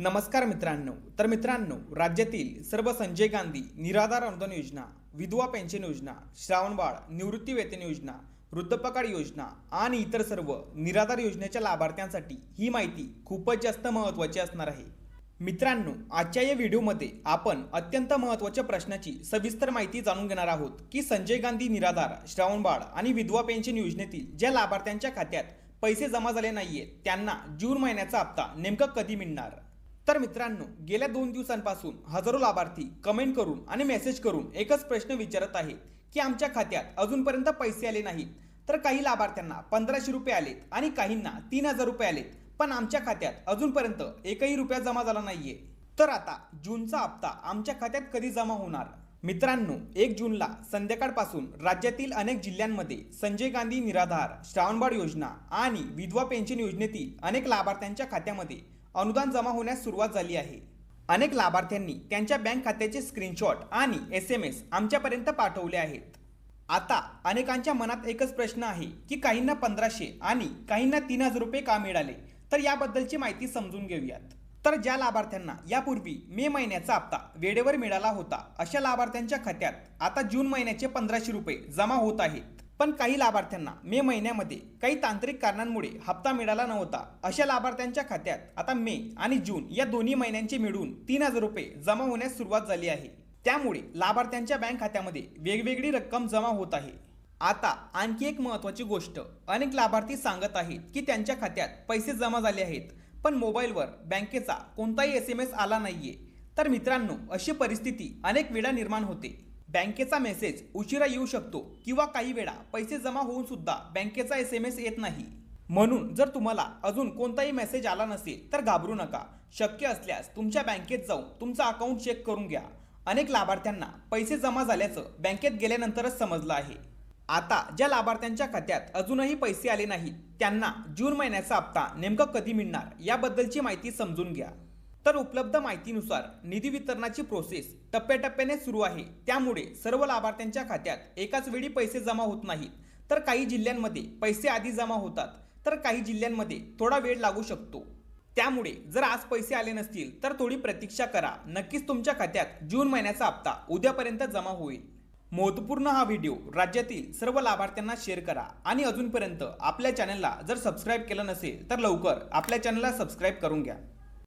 नमस्कार मित्रांनो, राज्यातील सर्व संजय गांधी निराधार अनुदान योजना, विधवा पेन्शन योजना, श्रावणबाळ निवृत्ती वेतन योजना, वृद्धपकाळ योजना आणि इतर सर्व निराधार योजनेच्या लाभार्थ्यांसाठी ही माहिती खूपच जास्त महत्त्वाची असणार आहे। मित्रांनो, आजच्या या व्हिडिओमध्ये आपण अत्यंत महत्त्वाच्या प्रश्नाची सविस्तर माहिती जाणून घेणार आहोत की संजय गांधी निराधार, श्रावणबाळ आणि विधवा पेन्शन योजनेतील ज्या लाभार्थ्यांच्या खात्यात पैसे जमा झाले नाहीयेत त्यांना जून महिन्याचा हप्ता नेमका कधी मिळणार। तर मित्रांनो, गेल्या 2 दिवसांपासून हजारो लाभार्थी कमेंट करून आणि मेसेज करून एकच प्रश्न विचारत आहेत की आमच्या खात्यात अजूनपर्यंत पैसे आले नाहीत। तर काही लाभार्थ्यांना 1500 रुपये आलेत आणि काहींना 3000 रुपये आलेत, पण आमच्या खात्यात अजूनपर्यंत एकही रुपया जमा झाला नाहीये। तर आता जूनचा हप्ता आमच्या खात्यात कधी जमा होणार? मित्रांनो, 1 जूनला संध्याकाळपासून राज्यातील अनेक जिल्ह्यांमध्ये संजय गांधी निराधार, श्रावणबाळ योजना आणि विधवा पेन्शन योजनेतील अनेक लाभार्थ्यांच्या खात्यामध्ये अनुदान जमा होण्यास सुरुवात झाली आहे। अनेक लाभार्थ्यांनी त्यांच्या बँक खात्याचे स्क्रीनशॉट आणि SMS आमच्यापर्यंत पाठवले आहेत। आता अनेकांच्या मनात एकच प्रश्न आहे की काहींना 1500 आणि काहींना 3000 रुपये का मिळाले? तर याबद्दलची माहिती समजून घेऊयात। तर ज्या लाभार्थ्यांना यापूर्वी मे महिन्याचा हप्ता वेळेवर मिळाला होता अशा लाभार्थ्यांच्या खात्यात आता जून महिन्याचे 1500 रुपये जमा होत आहेत। पण काही लाभार्थ्यांना मे महिन्यामध्ये काही तांत्रिक कारणांमुळे हप्ता मिळाला नव्हता अशा लाभार्थ्यांच्या खात्यात आता मे आणि जून या दोन्ही महिन्यांचे मिळून 3000 रुपये जमा होण्यास सुरुवात झाली आहे। त्यामुळे लाभार्थ्यांच्या बँक खात्यामध्ये वेगवेगळी रक्कम जमा होत आहे। आता आणखी एक महत्त्वाची गोष्ट, अनेक लाभार्थी सांगत आहेत की त्यांच्या खात्यात पैसे जमा झाले आहेत पण मोबाईलवर बँकेचा कोणताही SMS आला नाहीये। तर मित्रांनो, अशी परिस्थिती अनेक वेळा निर्माण होते। बँकेचा मेसेज उशिरा येऊ शकतो किंवा काही वेळा पैसे जमा होऊन सुद्धा बँकेचा SMS येत नाही। म्हणून जर तुम्हाला अजून कोणताही मेसेज आला नसेल तर घाबरू नका। शक्य असल्यास तुमच्या बँकेत जाऊन तुमचा अकाउंट चेक करून घ्या। अनेक लाभार्थ्यांना पैसे जमा झाल्याचं बँकेत गेल्यानंतरच समजलं आहे। आता ज्या लाभार्थ्यांच्या खात्यात अजूनही पैसे आले नाहीत त्यांना जून महिन्याचा हप्ता नेमका कधी मिळणार याबद्दलची माहिती समजून घ्या। तर उपलब्ध माहितीनुसार निधी वितरणाची प्रोसेस टप्प्याटप्प्याने सुरू आहे, त्यामुळे सर्व लाभार्थ्यांच्या खात्यात एकाच वेळी पैसे जमा होत नाहीत। तर काही जिल्ह्यांमध्ये पैसे आधी जमा होतात तर काही जिल्ह्यांमध्ये थोडा वेळ लागू शकतो। त्यामुळे जर आज पैसे आले नसतील तर थोडी प्रतीक्षा करा, नक्कीच तुमच्या खात्यात जून महिन्याचा हप्ता उद्यापर्यंत जमा होईल। महत्त्वपूर्ण हा व्हिडिओ राज्यातील सर्व लाभार्थ्यांना शेअर करा आणि अजूनपर्यंत आपल्या चॅनलला जर सबस्क्राईब केलं नसेल तर लवकर आपल्या चॅनलला सबस्क्राईब करून घ्या।